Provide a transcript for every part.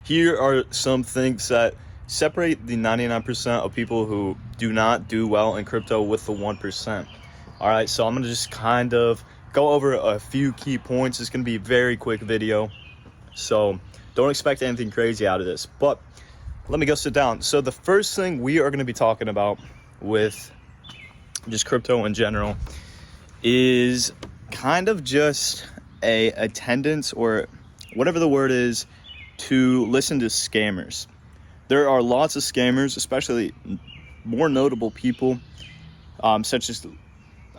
Here are some things that separate the 99% of people who do not do well in crypto with the 1%. All right, so I'm going to just kind of go over a few key points. It's going to be a very quick video, so don't expect anything crazy out of this. But let me go sit down. So the first thing we are going to be talking about with just crypto in general is kind of just a attendance, or whatever the word is, to listen to scammers. There are lots of scammers, especially more notable people, such as,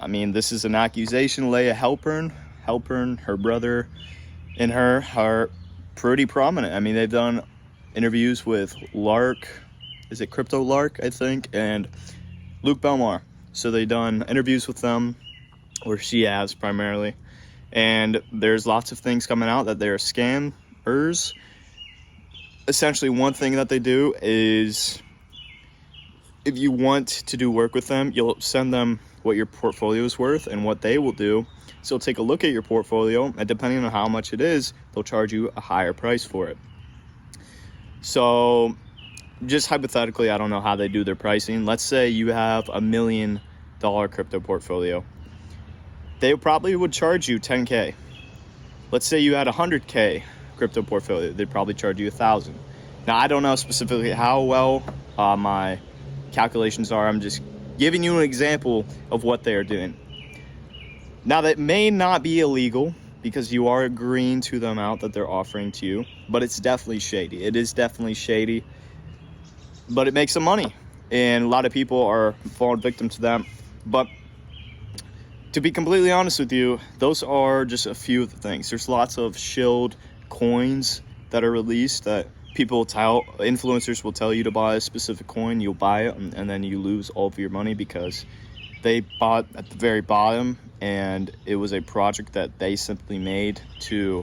this is an accusation. Leah Halpern, her brother, and her are pretty prominent. They've done interviews with Lark, is it Crypto Lark, I think, and Luke Belmar. So they've done interviews with them, or she has primarily, and there's lots of things coming out that they're scammers. Essentially, one thing that they do is, if you want to do work with them, you'll send them what your portfolio is worth, and what they will do is they'll take a look at your portfolio, and depending on how much it is, they'll charge you a higher price for it. So just hypothetically, I don't know how they do their pricing. Let's say you have $1 million crypto portfolio. They probably would charge you $10K. Let's say you had $100K crypto portfolio. They'd probably charge you $1,000. Now, I don't know specifically how well my calculations are. I'm just giving you an example of what they are doing. Now, that may not be illegal because you are agreeing to the amount that they're offering to you, but it's definitely shady. It is definitely shady, but it makes some money, and a lot of people are falling victim to that. But to be completely honest with you, those are just a few of the things. There's lots of shilled coins that are released that influencers will tell you to buy a specific coin. You'll buy it, and then you lose all of your money because they bought at the very bottom, and it was a project that they simply made to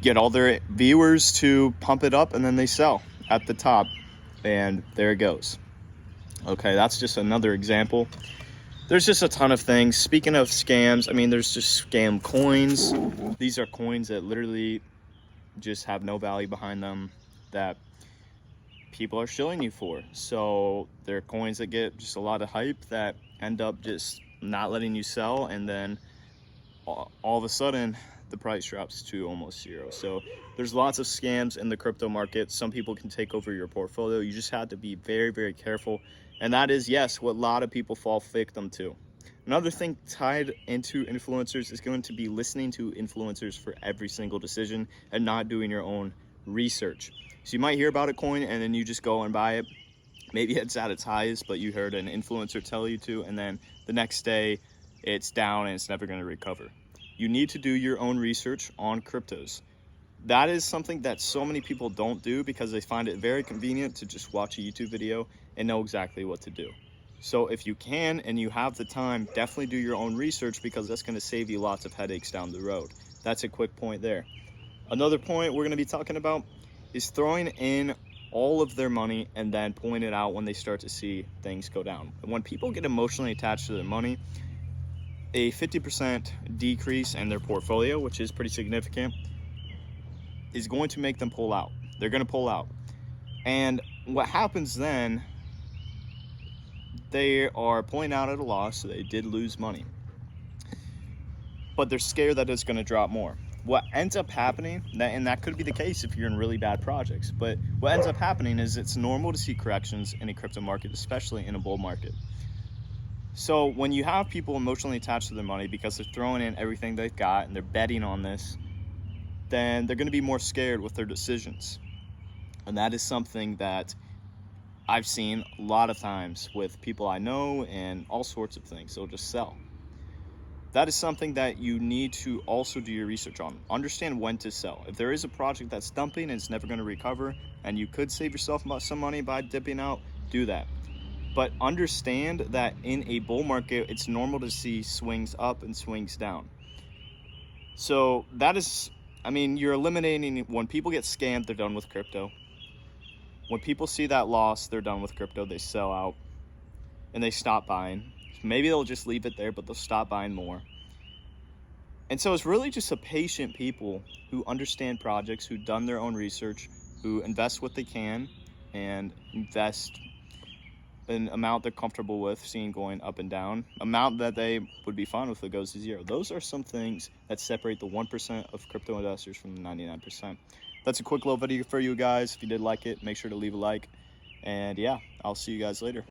get all their viewers to pump it up, and then they sell at the top, and there it goes. Okay, that's just another example. There's just a ton of things. Speaking of scams, there's just scam coins. These are coins that literally just have no value behind them that people are shilling you for. So they're coins that get just a lot of hype that end up just not letting you sell, and then all of a sudden the price drops to almost zero. So there's lots of scams in the crypto market. Some people can take over your portfolio. You just have to be very, very careful. And that is, yes, what a lot of people fall victim to. Another thing tied into influencers is going to be listening to influencers for every single decision and not doing your own research. So you might hear about a coin and then you just go and buy it. Maybe it's at its highest, but you heard an influencer tell you to, and then the next day it's down and it's never going to recover. You need to do your own research on cryptos. That is something that so many people don't do because they find it very convenient to just watch a YouTube video and know exactly what to do. So if you can and you have the time, definitely do your own research, because that's going to save you lots of headaches down the road. That's a quick point there. Another point we're going to be talking about is throwing in all of their money and then pulling it out when they start to see things go down. When people get emotionally attached to their money, a 50% decrease in their portfolio, which is pretty significant, is going to make them pull out. They're going to pull out. And what happens then, they are pulling out at a loss, so they did lose money. But they're scared that it's going to drop more. What ends up happening, and that could be the case if you're in really bad projects, but what ends up happening is it's normal to see corrections in a crypto market, especially in a bull market. So when you have people emotionally attached to their money because they're throwing in everything they've got and they're betting on this, then they're going to be more scared with their decisions. And that is something that I've seen a lot of times with people I know and all sorts of things. They'll just sell. That is something that you need to also do your research on. Understand when to sell. If there is a project that's dumping and it's never going to recover, and you could save yourself some money by dipping out, do that. But understand that in a bull market, it's normal to see swings up and swings down. So that is, you're eliminating, when people get scammed, they're done with crypto. When people see that loss, they're done with crypto. They sell out and they stop buying. Maybe they'll just leave it there, but they'll stop buying more. And so it's really just a patient people who understand projects, who've done their own research, who invest what they can and invest an amount they're comfortable with seeing going up and down, amount that they would be fine with if it goes to zero. Those are some things that separate the 1% of crypto investors from the 99%. That's a quick little video for you guys. If you did like it, make sure to leave a like. And yeah, I'll see you guys later.